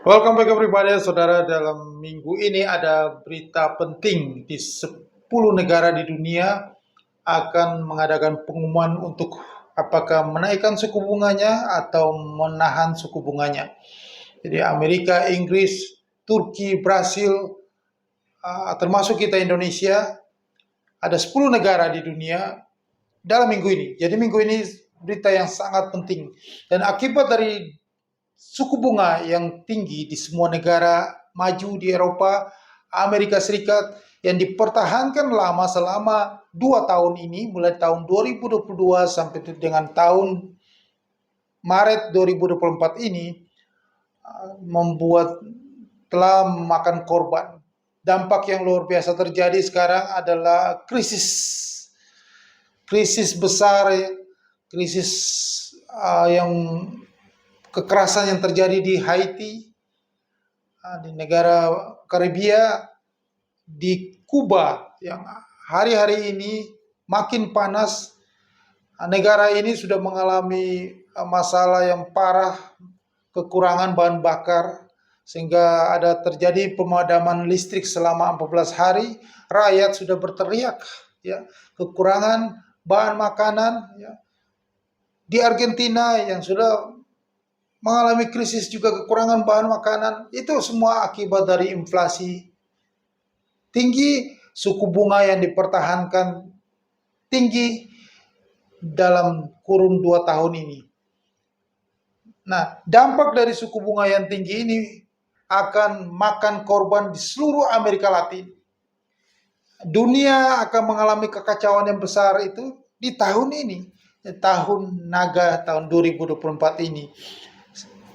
Welcome back everybody, saudara. Dalam minggu ini ada berita penting di 10 negara di dunia akan mengadakan pengumuman untuk apakah menaikkan suku bunganya atau menahan suku bunganya. Jadi Amerika, Inggris, Turki, Brasil, termasuk kita Indonesia, ada 10 negara di dunia dalam minggu ini. Jadi minggu ini berita yang sangat penting. Dan akibat dari suku bunga yang tinggi di semua negara maju di Eropa, Amerika Serikat yang dipertahankan lama selama 2 tahun ini, mulai tahun 2022 sampai dengan tahun Maret 2024 ini, membuat telah memakan korban. Dampak yang luar biasa terjadi sekarang adalah krisis besar, krisis yang kekerasan yang terjadi di Haiti, di negara Karibia, di Kuba yang hari-hari ini makin panas. Negara ini sudah mengalami masalah yang parah, kekurangan bahan bakar, sehingga ada terjadi pemadaman listrik selama 14 hari. Rakyat sudah berteriak, ya, kekurangan bahan makanan, ya. Di Argentina yang sudah mengalami krisis juga kekurangan bahan makanan, itu semua akibat dari inflasi tinggi, suku bunga yang dipertahankan tinggi dalam kurun 2 tahun ini. Nah, dampak dari suku bunga yang tinggi ini akan makan korban di seluruh Amerika Latin. Dunia akan mengalami kekacauan yang besar itu di tahun ini, tahun naga tahun 2024 ini.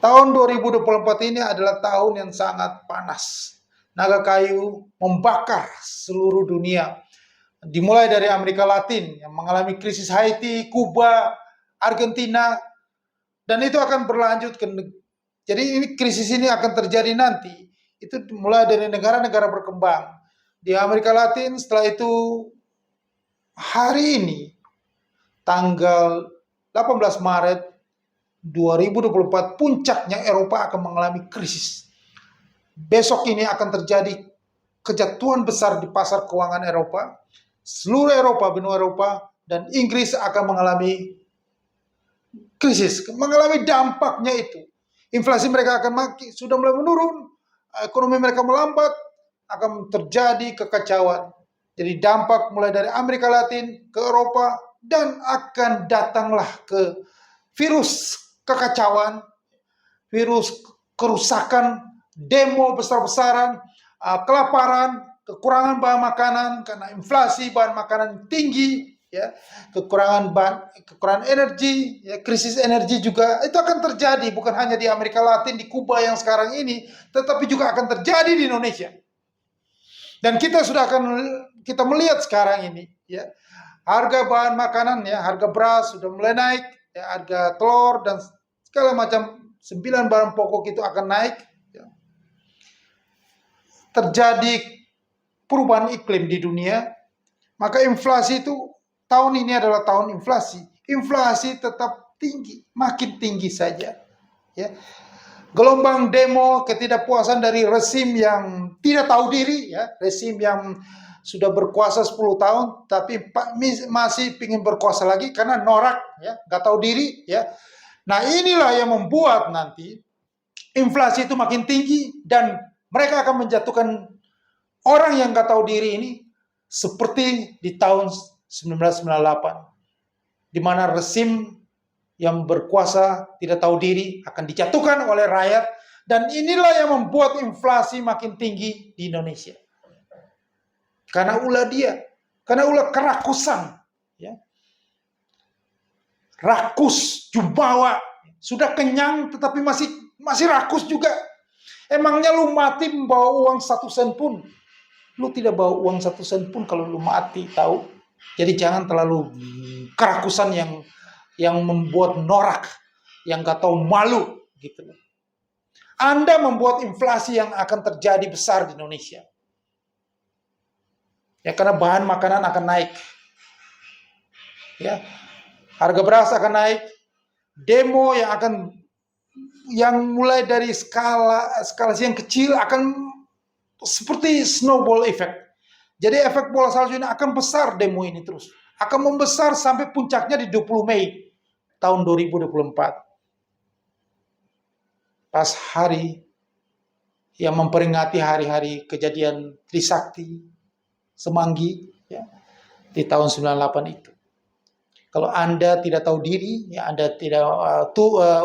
Tahun 2024 ini adalah tahun yang sangat panas. Naga kayu membakar seluruh dunia. Dimulai dari Amerika Latin yang mengalami krisis Haiti, Kuba, Argentina, dan itu akan berlanjut ke. Jadi ini krisis ini akan terjadi nanti. Itu mulai dari negara-negara berkembang. Di Amerika Latin setelah itu hari ini tanggal 18 Maret 2024 puncaknya Eropa akan mengalami krisis. Besok ini akan terjadi kejatuhan besar di pasar keuangan Eropa. Seluruh Eropa, benua Eropa, dan Inggris akan mengalami krisis, mengalami dampaknya itu. Inflasi mereka akan sudah mulai menurun, ekonomi mereka melambat, akan terjadi kekacauan. Jadi dampak mulai dari Amerika Latin ke Eropa, dan akan datanglah ke virus kekacauan, virus kerusakan, demo besar-besaran, kelaparan, kekurangan bahan makanan karena inflasi bahan makanan tinggi, ya, kekurangan energi, ya, krisis energi juga itu akan terjadi bukan hanya di Amerika Latin, di Kuba yang sekarang ini, tetapi juga akan terjadi di Indonesia. Dan kita melihat sekarang ini, ya, harga bahan makanan, ya, harga beras sudah mulai naik, ya, harga telur dan segala macam 9 barang pokok itu akan naik, ya. Terjadi perubahan iklim di dunia, maka inflasi itu tahun ini adalah tahun inflasi. Inflasi tetap tinggi, makin tinggi saja, ya. Gelombang demo ketidakpuasan dari rezim yang tidak tahu diri, ya, rezim yang sudah berkuasa 10 tahun tapi masih ingin berkuasa lagi karena norak, ya, nggak tahu diri, ya. Nah, inilah yang membuat nanti inflasi itu makin tinggi dan mereka akan menjatuhkan orang yang nggak tahu diri ini seperti di tahun 1998, di mana rezim yang berkuasa tidak tahu diri akan dijatuhkan oleh rakyat, dan inilah yang membuat inflasi makin tinggi di Indonesia. Karena ulah dia, karena ulah kerakusan, ya. Rakus, jumawa, sudah kenyang tetapi masih rakus juga. Emangnya lu mati membawa uang 1 sen pun? Lu tidak bawa uang 1 sen pun kalau lu mati, tahu? Jadi jangan terlalu kerakusan yang membuat norak, yang gak tahu malu, gitu. Anda membuat inflasi yang akan terjadi besar di Indonesia. Ya, karena bahan makanan akan naik. Ya, harga beras akan naik. Demo yang akan yang mulai dari skala yang kecil akan seperti snowball effect. Jadi efek bola salju ini akan besar, demo ini terus. Akan membesar sampai puncaknya di 20 Mei tahun 2024. Pas hari yang memperingati hari-hari kejadian Trisakti Semanggi ya, di tahun 98 itu. Kalau Anda tidak tahu diri, ya Anda tidak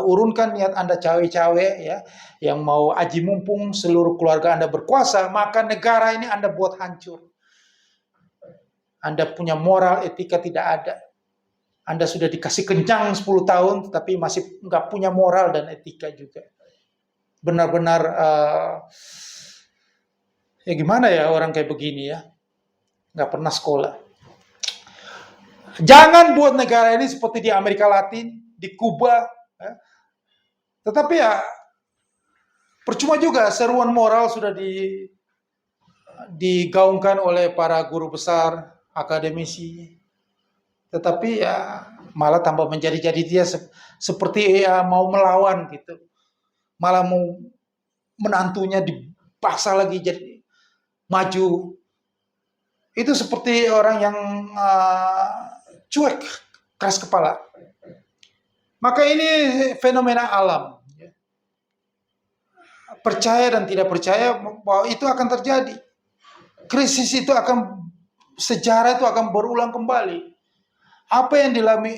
urunkan niat Anda cawe-cawe ya, yang mau aji mumpung seluruh keluarga Anda berkuasa, maka negara ini Anda buat hancur. Anda punya moral, etika tidak ada. Anda sudah dikasih kencang 10 tahun, tapi masih nggak punya moral dan etika juga. Benar-benar, ya gimana ya orang kayak begini ya, nggak pernah sekolah. Jangan buat negara ini seperti di Amerika Latin, di Kuba. Ya. Tetapi ya, percuma juga seruan moral sudah digaungkan oleh para guru besar, akademisi. Tetapi ya malah tambah menjadi-jadi dia seperti ya mau melawan gitu. Malah mau menantunya dipaksa lagi jadi maju. Itu seperti orang yang cuek, keras kepala. Maka ini fenomena alam. Percaya dan tidak percaya bahwa itu akan terjadi. Krisis itu sejarah itu akan berulang kembali. Apa yang dialami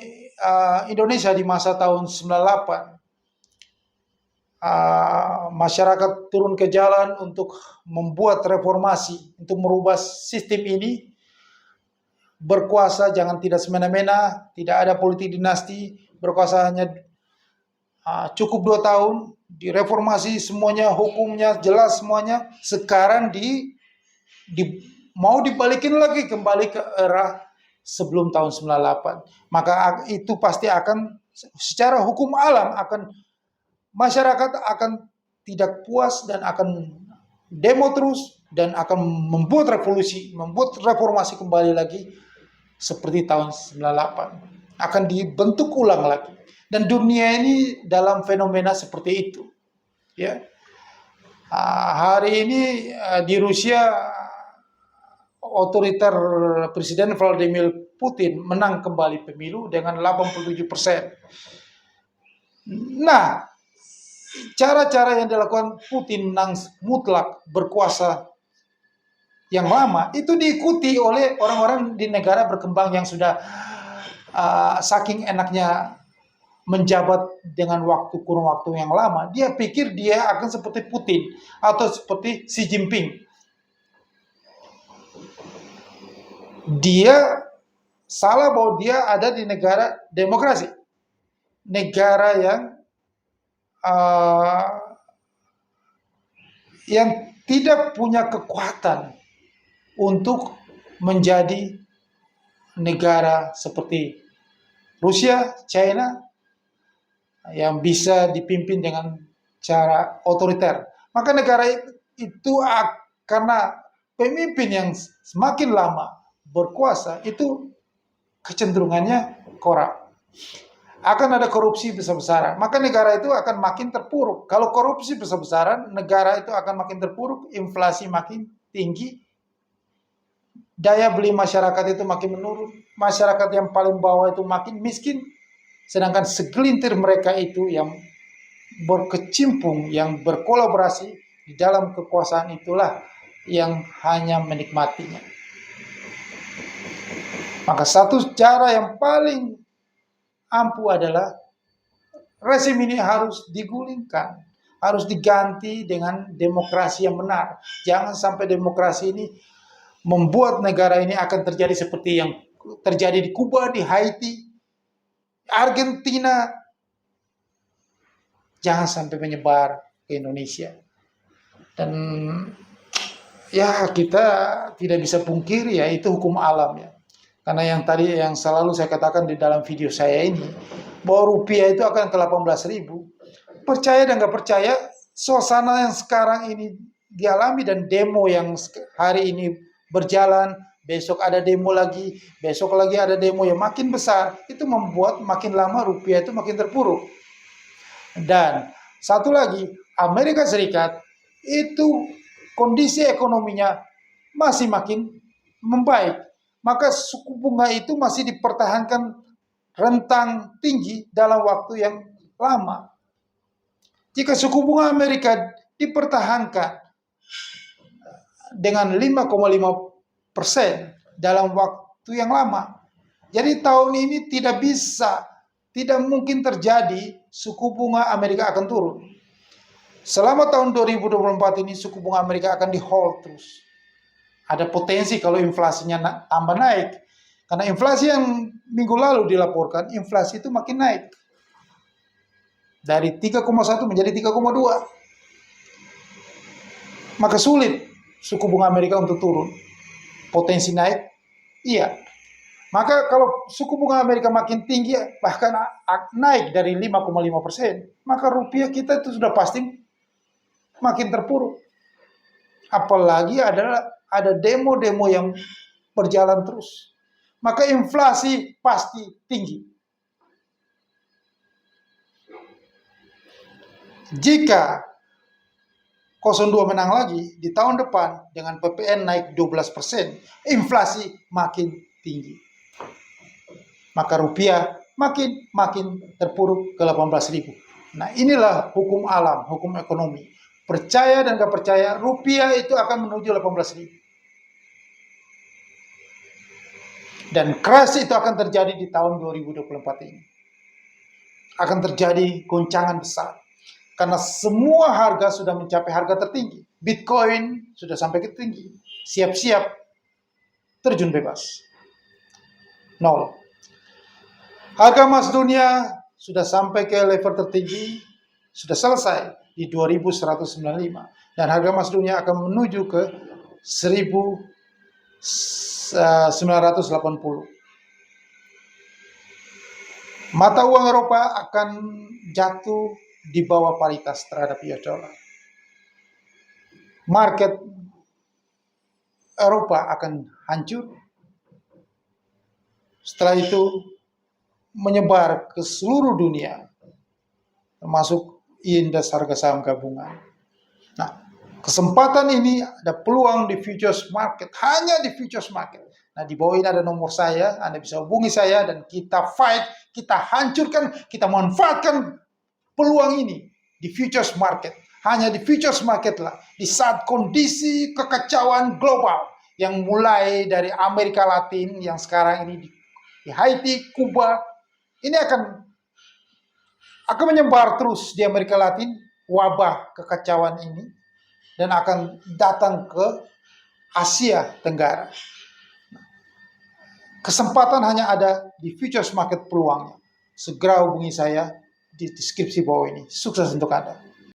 Indonesia di masa tahun 98, masyarakat turun ke jalan untuk membuat reformasi, untuk merubah sistem ini. Berkuasa jangan tidak semena-mena, tidak ada politik dinasti, berkuasa hanya cukup 2 tahun, direformasi semuanya, hukumnya jelas semuanya. Sekarang mau dibalikin lagi kembali ke era sebelum tahun 98. Maka itu pasti akan secara hukum alam masyarakat akan tidak puas dan akan demo terus dan akan membuat revolusi, membuat reformasi kembali lagi seperti tahun 98. Akan dibentuk ulang lagi. Dan dunia ini dalam fenomena seperti itu. Ya. Hari ini di Rusia otoriter Presiden Vladimir Putin menang kembali pemilu dengan 87%. Nah, cara-cara yang dilakukan Putin menang mutlak berkuasa yang lama itu diikuti oleh orang-orang di negara berkembang yang sudah saking enaknya menjabat dengan kurun waktu yang lama. Dia pikir dia akan seperti Putin atau seperti Xi Jinping. Dia salah bahwa dia ada di negara demokrasi, negara yang tidak punya kekuatan untuk menjadi negara seperti Rusia, China, yang bisa dipimpin dengan cara otoriter. Maka negara itu karena pemimpin yang semakin lama berkuasa itu kecenderungannya korup. Akan ada korupsi besar-besaran. Maka negara itu akan makin terpuruk. Kalau korupsi besar-besaran, negara itu akan makin terpuruk, inflasi makin tinggi, daya beli masyarakat itu makin menurun, masyarakat yang paling bawah itu makin miskin, sedangkan segelintir mereka itu yang berkecimpung, yang berkolaborasi di dalam kekuasaan itulah yang hanya menikmatinya. Maka satu cara yang paling ampuh adalah rezim ini harus digulingkan, harus diganti dengan demokrasi yang benar. Jangan sampai demokrasi ini membuat negara ini akan terjadi seperti yang terjadi di Kuba, di Haiti, Argentina. Jangan sampai menyebar ke Indonesia. Dan ya kita tidak bisa pungkiri ya itu hukum alam ya. Karena yang selalu saya katakan di dalam video saya ini, bahwa rupiah itu akan ke 18.000. Percaya dan nggak percaya, suasana yang sekarang ini dialami dan demo yang hari ini berjalan, besok ada demo lagi, besok lagi ada demo yang makin besar, itu membuat makin lama rupiah itu makin terpuruk. Dan Satu lagi, Amerika Serikat itu kondisi ekonominya masih makin membaik. Maka suku bunga itu masih dipertahankan rentang tinggi dalam waktu yang lama. Jika suku bunga Amerika dipertahankan dengan 5,5% dalam waktu yang lama, jadi tahun ini tidak mungkin terjadi suku bunga Amerika akan turun. Selama tahun 2024 ini suku bunga Amerika akan di hold terus. Ada potensi kalau inflasinya tambah naik. Karena inflasi yang minggu lalu dilaporkan, inflasi itu makin naik. Dari 3,1 menjadi 3,2. Maka sulit suku bunga Amerika untuk turun. Potensi naik, iya. Maka kalau suku bunga Amerika makin tinggi, bahkan naik dari 5,5%, maka rupiah kita itu sudah pasti makin terpuruk. Apalagi ada demo-demo yang berjalan terus. Maka inflasi pasti tinggi. Jika 02 menang lagi di tahun depan dengan PPN naik 12%, inflasi makin tinggi. Maka rupiah makin terpuruk ke 18.000. Nah, inilah hukum alam, hukum ekonomi. Percaya dan gak percaya, rupiah itu akan menuju 18.000. Dan crash itu akan terjadi di tahun 2024 ini. Akan terjadi goncangan besar. Karena semua harga sudah mencapai harga tertinggi. Bitcoin sudah sampai ke tinggi. Siap-siap terjun bebas. 0. Harga emas dunia sudah sampai ke level tertinggi, sudah selesai di 2195. Dan harga emas dunia akan menuju ke 1980. Mata uang Eropa akan jatuh di bawah paritas terhadap US dollar. Market Eropa akan hancur. Setelah itu menyebar ke seluruh dunia, termasuk indeks harga saham gabungan. Nah, kesempatan ini ada peluang di futures market, hanya di futures market. Nah, di bawah ini ada nomor saya, Anda bisa hubungi saya dan kita fight, kita hancurkan, kita manfaatkan peluang ini di futures market. Hanya di futures market lah, di saat kondisi kekacauan global yang mulai dari Amerika Latin yang sekarang ini di Haiti, Kuba, ini akan menyebar terus di Amerika Latin, wabah kekacauan ini, dan akan datang ke Asia Tenggara. Kesempatan hanya ada di futures market peluangnya. Segera hubungi saya di deskripsi bawah ini. Sukses untuk Anda.